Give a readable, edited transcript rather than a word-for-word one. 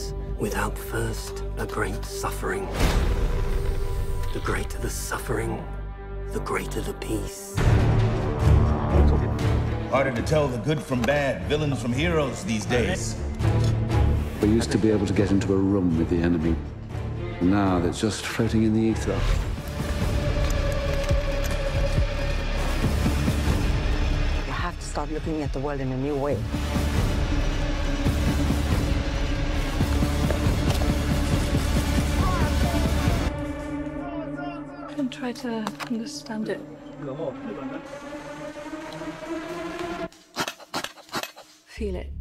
peace without first a great suffering. The greater the suffering, the greater the peace. Harder to tell the good from bad, villains from heroes these days. We used to be able to get into a room with the enemy. Now they're just floating in the ether. You have to start looking at the world in a new way. And try to understand it. Feel it.